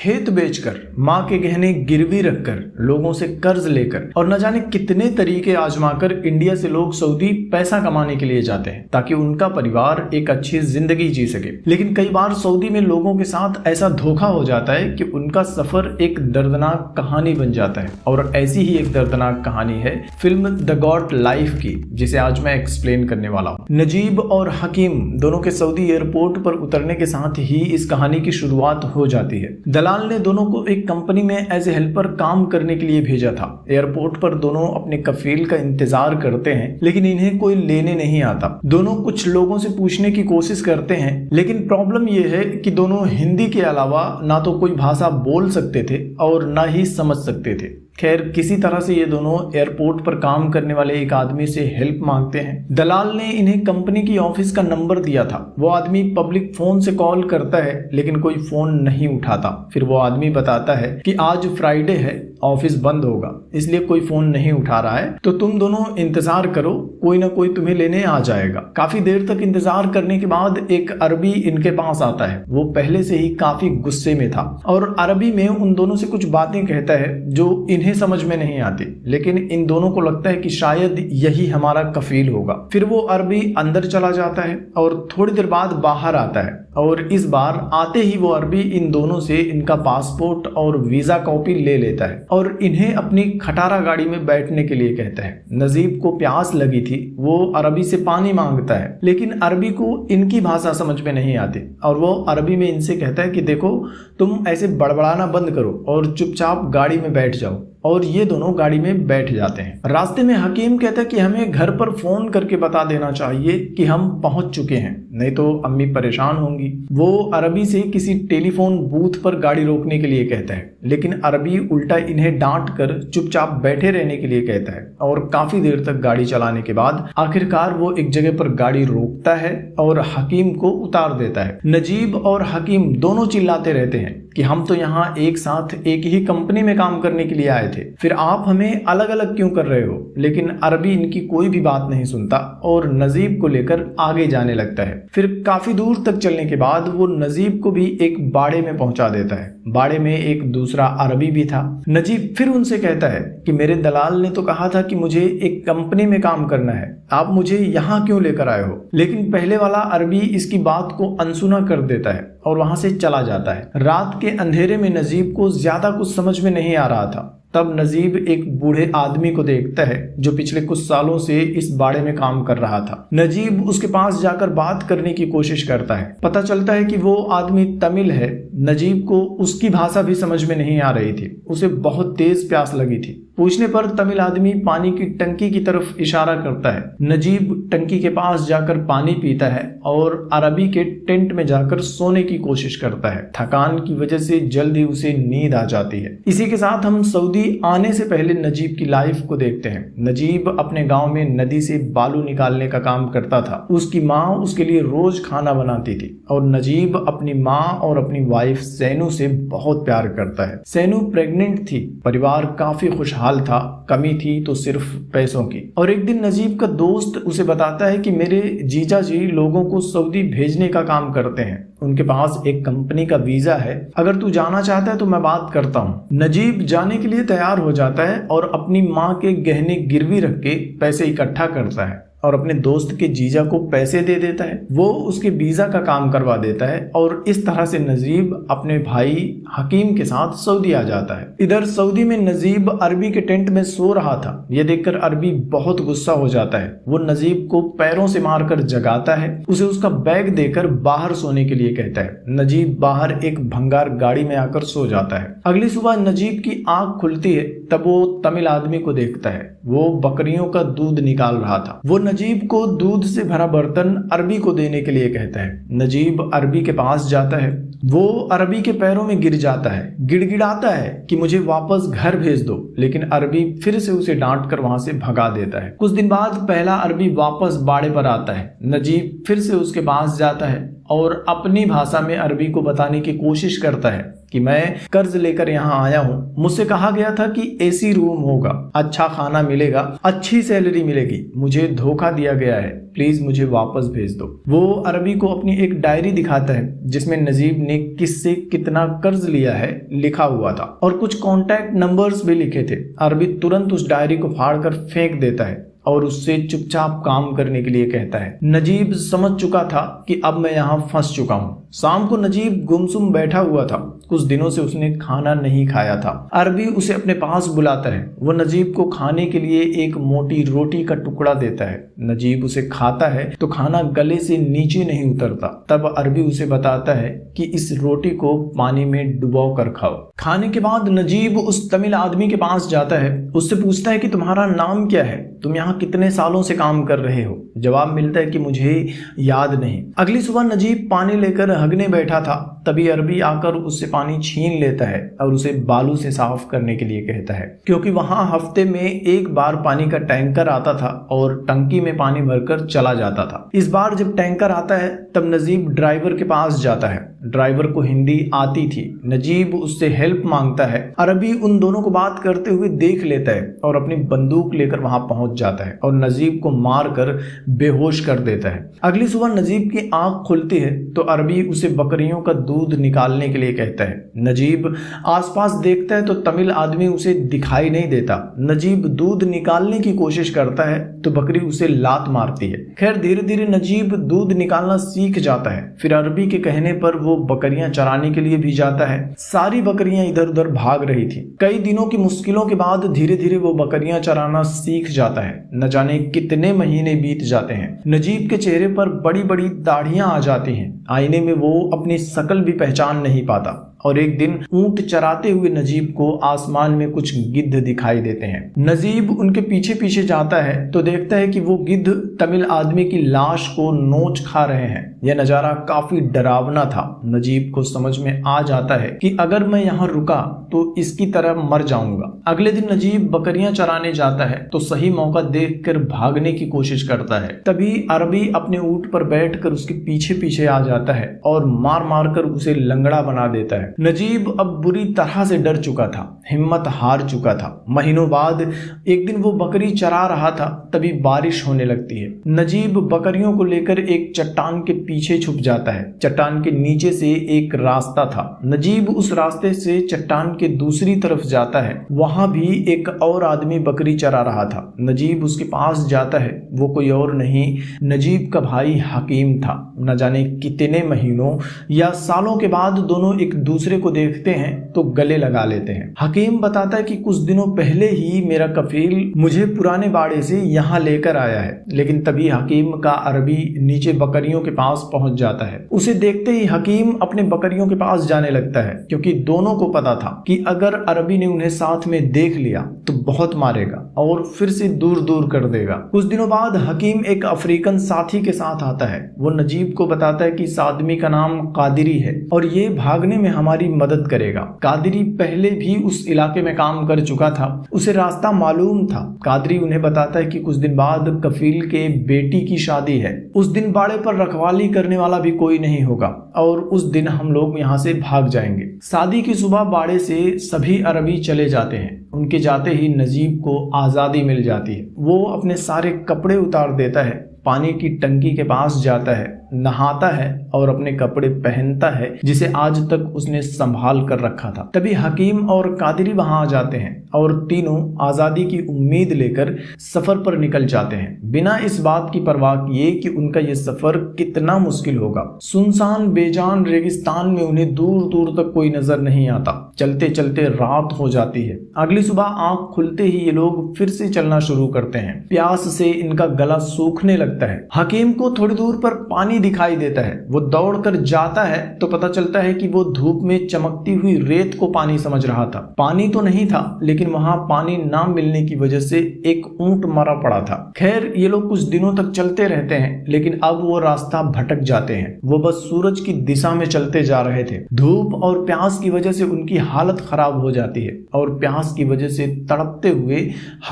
खेत बेचकर, माँ के गहने गिरवी रखकर, लोगों से कर्ज लेकर और न जाने कितने तरीके आजमाकर इंडिया से लोग सऊदी पैसा कमाने के लिए जाते हैं ताकि उनका परिवार एक अच्छी जिंदगी जी सके। लेकिन कई बार सऊदी में लोगों के साथ ऐसा धोखा हो जाता है कि उनका सफर एक दर्दनाक कहानी बन जाता है। और ऐसी ही एक दर्दनाक कहानी है फिल्म द गॉट लाइफ की, जिसे आज मैं एक्सप्लेन करने वाला हूँ। नजीब और हकीम दोनों के सऊदी एयरपोर्ट पर उतरने के साथ ही इस कहानी की शुरुआत हो जाती है। दलाल ने दोनों को एक कंपनी में एज ए हेल्पर काम करने के लिए भेजा था। एयरपोर्ट पर दोनों अपने कफील का इंतजार करते हैं, लेकिन इन्हें कोई लेने नहीं आता। दोनों कुछ लोगों से पूछने की कोशिश करते हैं, लेकिन प्रॉब्लम यह है कि दोनों हिंदी के अलावा ना तो कोई भाषा बोल सकते थे और ना ही समझ सकते थे। खैर, किसी तरह से ये दोनों एयरपोर्ट पर काम करने वाले एक आदमी से हेल्प मांगते हैं। दलाल ने इन्हें कंपनी की ऑफिस का नंबर दिया था। वो आदमी पब्लिक फोन से कॉल करता है, लेकिन कोई फोन नहीं उठाता। फिर वो आदमी बताता है कि आज फ्राइडे है, ऑफिस बंद होगा, इसलिए कोई फोन नहीं उठा रहा है, तो तुम दोनों इंतजार करो, कोई ना कोई तुम्हें लेने आ जाएगा। काफी देर तक इंतजार करने के बाद एक अरबी इनके पास आता है। वो पहले से ही काफी गुस्से में था और अरबी में उन दोनों से कुछ बातें कहता है जो इन्हें समझ में नहीं आती, लेकिन इन दोनों को लगता है कि शायद यही हमारा कफील होगा। फिर वो अरबी अंदर चला जाता है और थोड़ी देर बाद बाहर आता है, और इस बार आते ही वो अरबी इन दोनों से इनका पासपोर्ट और वीजा कॉपी ले लेता है और इन्हें अपनी खटारा गाड़ी में बैठने के लिए कहता है। नजीब को प्यास लगी थी, वो अरबी से पानी मांगता है, लेकिन अरबी को इनकी भाषा समझ में नहीं आती और वो अरबी में इनसे कहता है कि देखो, तुम ऐसे बड़बड़ाना बंद करो और चुपचाप गाड़ी में बैठ जाओ। और ये दोनों गाड़ी में बैठ जाते हैं। रास्ते में हकीम कहता है कि हमें घर पर फोन करके बता देना चाहिए कि हम पहुंच चुके हैं, नहीं तो अम्मी परेशान होंगी। वो अरबी से किसी टेलीफोन बूथ पर गाड़ी रोकने के लिए कहता है, लेकिन अरबी उल्टा इन्हें डांट कर चुपचाप बैठे रहने के लिए कहता है। और काफी देर तक गाड़ी चलाने के बाद आखिरकार वो एक जगह पर गाड़ी रोकता है और हकीम को उतार देता है। नजीब और हकीम दोनों चिल्लाते रहते हैं कि हम तो यहाँ एक साथ एक ही कंपनी में काम करने के लिए आए थे, फिर आप हमें अलग अलग क्यों कर रहे हो। लेकिन अरबी इनकी कोई भी बात नहीं सुनता और नजीब को लेकर आगे जाने लगता है। फिर काफी दूर तक चलने के बाद वो नजीब को भी एक बाड़े में पहुंचा देता है। बाड़े में एक दूसरा अरबी भी था। नजीब फिर उनसे कहता है कि मेरे दलाल ने तो कहा था कि मुझे एक कंपनी में काम करना है, आप मुझे यहाँ क्यों लेकर आए हो। लेकिन पहले वाला अरबी इसकी बात को अनसुना कर देता है और वहां से चला जाता है। रात के अंधेरे में नजीब को ज्यादा कुछ समझ में नहीं आ रहा था। तब नजीब एक बूढ़े आदमी को देखता है जो पिछले कुछ सालों से इस बाड़े में काम कर रहा था। नजीब उसके पास जाकर बात करने की कोशिश करता है। पता चलता है कि वो आदमी तमिल है। नजीब को उसकी भाषा भी समझ में नहीं आ रही थी। उसे बहुत तेज प्यास लगी थी। पूछने पर तमिल आदमी पानी की टंकी की तरफ इशारा करता है। नजीब टंकी के पास जाकर पानी पीता है और अरबी के टेंट में जाकर सोने की कोशिश करता है। थकान की वजह से जल्द ही उसे नींद आ जाती है। इसी के साथ हम सऊदी आने से पहले नजीब की लाइफ को देखते हैं। नजीब अपने गांव में नदी से बालू निकालने का काम करता था। उसकी माँ उसके लिए रोज खाना बनाती थी और नजीब अपनी माँ और अपनी वाइफ सैनू से बहुत प्यार करता है। सैनू प्रेग्नेंट थी। परिवार काफी खुशहाल था, कमी थी तो सिर्फ पैसों की। और एक दिन नजीब का दोस्त उसे बताता है कि मेरे जीजा जी लोगों को सऊदी भेजने का काम करते हैं, उनके पास एक कंपनी का वीजा है, अगर तू जाना चाहता है तो मैं बात करता हूँ। नजीब जाने के लिए तैयार हो जाता है और अपनी माँ के गहने गिरवी रख के पैसे इकट्ठा करता है और अपने दोस्त के जीजा को पैसे दे देता है। वो उसके वीजा का काम करवा देता है और इस तरह से नजीब अपने भाई हकीम के साथ सऊदी आ जाता है। इधर सऊदी में नजीब अरबी के टेंट में सो रहा था। यह देखकर अरबी बहुत गुस्सा हो जाता है। वो नजीब को पैरों से मारकर जगाता है, उसे उसका बैग देकर बाहर सोने के लिए कहता है। नजीब बाहर एक भंगार गाड़ी में आकर सो जाता है। अगली सुबह नजीब की आंख खुलती है, तब वो तमिल आदमी को देखता है। वो बकरियों का दूध निकाल रहा था। वो नजीब को दूध से भरा बर्तन अरबी को देने के लिए कहता है। नजीब अरबी के पास जाता है। वो अरबी के पैरों में गिर जाता है, गिड़गिड़ाता है कि मुझे वापस घर भेज दो, लेकिन अरबी फिर से उसे डांट कर वहां से भगा देता है। कुछ दिन बाद पहला अरबी वापस बाड़े पर आता है। नजीब फिर से उसके पास जाता है और अपनी भाषा में अरबी को बताने की कोशिश करता है कि मैं कर्ज लेकर यहाँ आया हूँ, मुझसे कहा गया था कि एसी रूम होगा, अच्छा खाना मिलेगा, अच्छी सैलरी मिलेगी, मुझे धोखा दिया गया है, प्लीज मुझे वापस भेज दो। वो अरबी को अपनी एक डायरी दिखाता है जिसमें नजीब ने किससे कितना कर्ज लिया है लिखा हुआ था और कुछ कॉन्टैक्ट नंबर्स भी लिखे थे। अरबी तुरंत उस डायरी को फाड़कर फेंक देता है और उससे चुपचाप काम करने के लिए कहता है। नजीब समझ चुका था कि अब मैं यहाँ फंस चुका हूँ। शाम को नजीब गुमसुम बैठा हुआ था, कुछ दिनों से उसने खाना नहीं खाया था। अरबी उसे अपने पास बुलाता है। वो नजीब को खाने के लिए एक मोटी रोटी का टुकड़ा देता है। नजीब उसे खाता है तो खाना गले से नीचे नहीं उतरता। तब अरबी उसे बताता है कि इस रोटी को पानी में डुबो कर खाओ। खाने के बाद नजीब उस तमिल आदमी के पास जाता है, उससे पूछता है कि तुम्हारा नाम क्या है, तुम यहाँ कितने सालों से काम कर रहे हो। जवाब मिलता है कि मुझे याद नहीं। अगली सुबह नजीब पानी लेकर हगने बैठा था, तभी अरबी आकर उससे पानी छीन लेता है और उसे बालू से साफ करने के लिए कहता है, क्योंकि वहां हफ्ते में एक बार पानी का टैंकर आता था और टंकी में पानी भरकर चला जाता था। इस बार जब टैंकर आता है तब नजीब ड्राइवर के पास जाता है। ड्राइवर को हिंदी आती थी। नजीब उससे हेल्प मांगता है। अरबी उन दोनों को बात करते हुए देख लेता है और अपनी बंदूक लेकर वहां पहुंच जाता है और नजीब को मारकर बेहोश कर देता है। अगली सुबह नजीब की आंख खुलती है तो अरबी उसे बकरियों का दूध निकालने के लिए कहता है। नजीब आसपास देखता है तो तमिल आदमी उसे दिखाई नहीं देता। नजीब दूध निकालने की कोशिश करता है तो बकरी उसे लात मारती है। खैर धीरे धीरे नजीब दूध निकालना सीख जाता है। फिर अरबी के कहने पर वो बकरियां चराने के लिए भी जाता है। सारी बकरियां इधर उधर भाग रही थी। कई दिनों की मुश्किलों के बाद धीरे धीरे वो बकरियां चराना सीख जाता है। न जाने कितने महीने बीत जाते हैं। नजीब के चेहरे पर बड़ी बड़ी दाढ़ियां आ जाती हैं। आईने में वो अपनी शक्ल भी पहचान नहीं पाता और एक दिन ऊंट चराते हुए नजीब को आसमान में कुछ गिद्ध दिखाई देते हैं। नजीब उनके पीछे पीछे जाता है तो देखता है कि वो गिद्ध तमिल आदमी की लाश को नोच खा रहे हैं। यह नजारा काफी डरावना था। नजीब को समझ में आ जाता है कि अगर मैं यहाँ रुका तो इसकी तरह मर जाऊंगा। अगले दिन नजीब बकरियां चराने जाता है तो सही मौका देखकर भागने की कोशिश करता है। तभी अरबी अपने ऊंट पर बैठकर उसके पीछे पीछे आ जाता है और मार मार कर उसे लंगड़ा बना देता है। नजीब अब बुरी तरह से डर चुका था, हिम्मत हार चुका था। महीनों बाद एक दिन वो बकरी चरा रहा था, तभी बारिश होने लगती है। नजीब बकरियों को लेकर एक चट्टान के पीछे छुप जाता है। चट्टान के नीचे से एक रास्ता था। नजीब उस रास्ते से चट्टान के दूसरी तरफ जाता है। वहां भी एक और आदमी बकरी चरा रहा था। नजीब उसके पास जाता है। वो कोई और नहीं, नजीब का भाई हकीम था। न जाने कितने महीनों या सालों के बाद दोनों एक दूसरे को देखते हैं तो गले लगा लेते हैं। हकीम बताता है कि कुछ दिनों पहले ही मेरा कफील मुझे पुराने बाड़े से यहाँ लेकर आया है। लेकिन तभी हकीम का अरबी नीचे बकरियों के पास पहुंच जाता है। उसे देखते ही हकीम अपने बकरियों के पास जाने लगता है, क्योंकि दोनों को पता था कि अगर अरबी ने उन्हें साथ में देख लिया तो बहुत मारेगा और फिर से दूर दूर कर देगा। कुछ दिनों बाद हकीम एक अफ्रीकन साथी के साथ आता है। वो नजीब को बताता है कि इस आदमी का नाम कादिरी है और ये भागने में हमारी मदद करेगा। कादिरी पहले भी उस इलाके में काम कर चुका था, उसे रास्ता मालूम था। कादिरी उन्हें बताता है कि कुछ दिन बाद कफील के बेटी की शादी है। उस दिन बाड़े पर रखवाली करने वाला भी कोई नहीं होगा और उस दिन हम लोग यहाँ से भाग जाएंगे। शादी की सुबह बाड़े से सभी अरबी चले जाते हैं। उनके जाते ही नजीब को आजादी मिल जाती है। वो अपने सारे कपड़े उतार देता है, पानी की टंकी के पास जाता है, नहाता है और अपने कपड़े पहनता है जिसे आज तक उसने संभाल कर रखा था। तभी हकीम और कादिरी वहां आ जाते हैं और तीनों आजादी की उम्मीद लेकर सफर पर निकल जाते हैं, बिना इस बात की परवाह किए कि उनका यह सफर कितना मुश्किल होगा। सुनसान बेजान रेगिस्तान में उन्हें दूर दूर तक कोई नजर नहीं आता। चलते चलते रात हो जाती है। अगली सुबह आंख खुलते ही ये लोग फिर से चलना शुरू करते हैं। प्यास से इनका गला सूखने लगता है। हकीम को थोड़ी दूर पर पानी दिखाई देता है। वो दौड़कर जाता है तो पता चलता है कि वो धूप में चमकती हुई रेत को पानी समझ रहा था। पानी तो नहीं था, लेकिन वहां पानी ना मिलने की वजह से एक ऊंट मरा पड़ा था। खैर ये लोग कुछ दिनों तक चलते रहते हैं, लेकिन अब वो रास्ता भटक जाते हैं। वो बस सूरज की दिशा में चलते जा रहे थे। धूप और प्यास की वजह से उनकी हालत खराब हो जाती है और प्यास की वजह से तड़पते हुए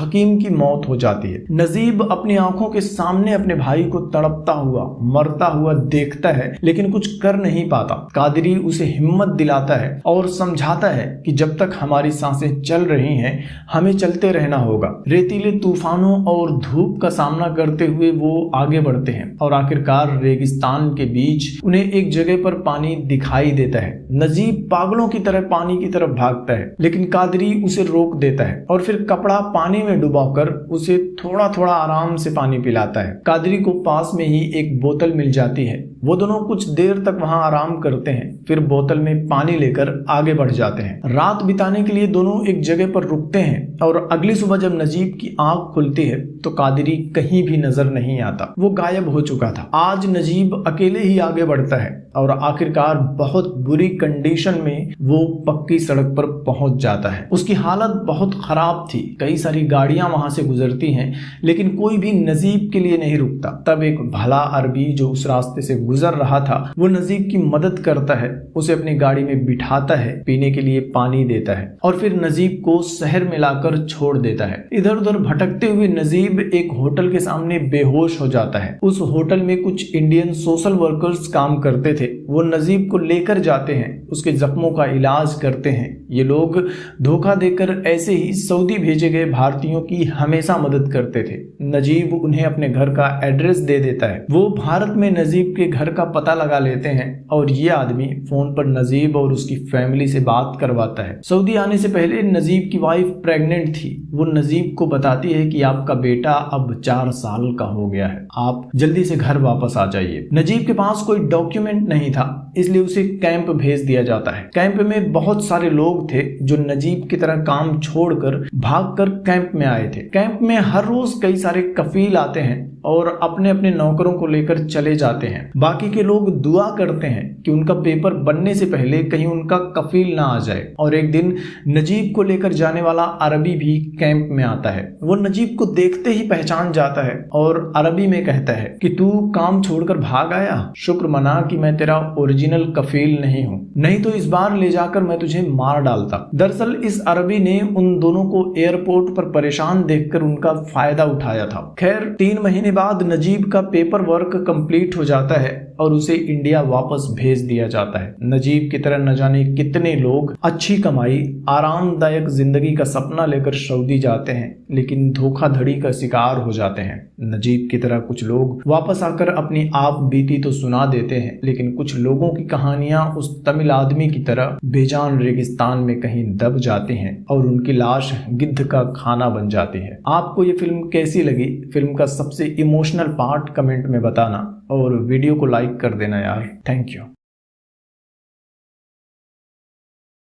हकीम की मौत हो जाती है। नजीब अपनी आंखों के सामने अपने भाई को तड़पता हुआ मरता हुआ देखता है लेकिन कुछ कर नहीं पाता। कादरी उसे हिम्मत दिलाता है और समझाता है कि जब तक हमारी सांसें चल रही हैं हमें चलते रहना होगा। रेतीले तूफानों और धूप का सामना करते हुए वो आगे बढ़ते हैं और आखिरकार रेगिस्तान के बीच उन्हें एक जगह पर पानी दिखाई देता है। नजीब पागलों की तरह पानी की तरफ भागता है, लेकिन कादरी उसे रोक देता है और फिर कपड़ा पानी में डुबाकर उसे थोड़ा थोड़ा आराम से पानी पिलाता है। कादरी को पास में ही एक बोतल मिल जाती है। वो दोनों कुछ देर तक वहां आराम करते हैं, फिर बोतल में पानी लेकर आगे बढ़ जाते हैं। रात बिताने के लिए दोनों एक जगह पर रुकते हैं और अगली सुबह जब नजीब की आंख खुलती है तो कादरी कहीं भी नजर नहीं आता। वो गायब हो चुका था। आज नजीब अकेले ही आगे बढ़ता है और आखिरकार बहुत बुरी कंडीशन में वो पक्की सड़क पर पहुंच जाता है। उसकी हालत बहुत खराब थी। कई सारी गाड़ियां वहां से गुजरती हैं, लेकिन कोई भी नजीब के लिए नहीं रुकता। तब एक भला अरबी जो उस रास्ते से गुजर रहा था वो नजीब की मदद करता है, उसे अपनी गाड़ी में बिठाता है, पीने के लिए पानी देता है और फिर नजीब को शहर में लाकर छोड़ देता है। इधर उधर भटकते हुए नजीब एक होटल के सामने बेहोश हो जाता है। उस होटल में कुछ इंडियन सोशल वर्कर्स काम करते थे। वो नजीब को लेकर जाते हैं, उसके जख्मों का इलाज करते हैं। ये लोग धोखा देकर ऐसे ही सऊदी भेजे गए भारतीयों की हमेशा मदद करते थे। नजीब उन्हें अपने घर का एड्रेस दे देता है। वो भारत में नजीब के घर का पता लगा लेते हैं और ये आदमी फोन पर नजीब और उसकी फैमिली से बात करवाता है। सऊदी आने से पहले नजीब की वाइफ प्रेग्नेंट थी। वो नजीब को बताती है कि आपका बेटा अब 4 साल का हो गया है, आप जल्दी से घर वापस आ जाइए। नजीब के पास कोई डॉक्यूमेंट नहीं था, इसलिए उसे कैंप भेज दिया जाता है। कैंप में बहुत सारे लोग थे जो नजीब की तरह काम छोड़कर भागकर कैंप में आए थे। कैंप में हर रोज कई सारे कफील आते हैं और अपने अपने नौकरों को लेकर चले जाते हैं। बाकी के लोग दुआ करते हैं कि उनका पेपर बनने से पहले कहीं उनका कफील ना आ जाए। और एक दिन नजीब को लेकर जाने वाला अरबी भी कैंप में आता है। वो नजीब को देखते ही पहचान जाता है और अरबी में कहता है कि तू काम छोड़कर भाग आया, शुक्र मना कि मैं तेरा ओरिजिनल कफील नहीं हूँ, नहीं तो इस बार ले जाकर मैं तुझे मार डालता। दरअसल इस अरबी ने उन दोनों को एयरपोर्ट पर परेशान देखकर उनका फायदा उठाया था। खैर 3 महीने बाद नजीब का पेपर वर्क कंप्लीट हो जाता है और उसे इंडिया वापस भेज दिया जाता है। नजीब की तरह न जाने कितने लोग अच्छी कमाई, आरामदायक जिंदगी का सपना लेकर सऊदी जाते हैं, लेकिन धोखाधड़ी का शिकार हो जाते हैं। नजीब की तरह कुछ लोग वापस आकर अपनी आप बीती तो सुना देते हैं, लेकिन कुछ लोगों की कहानियां उस तमिल आदमी की तरह बेजान रेगिस्तान में कहीं दब जाती हैं और उनकी लाश गिद्ध का खाना बन जाती है। आपको ये फिल्म कैसी लगी? फिल्म का सबसे इमोशनल पार्ट कमेंट में बताना और वीडियो को लाइक कर देना यार। Thank you.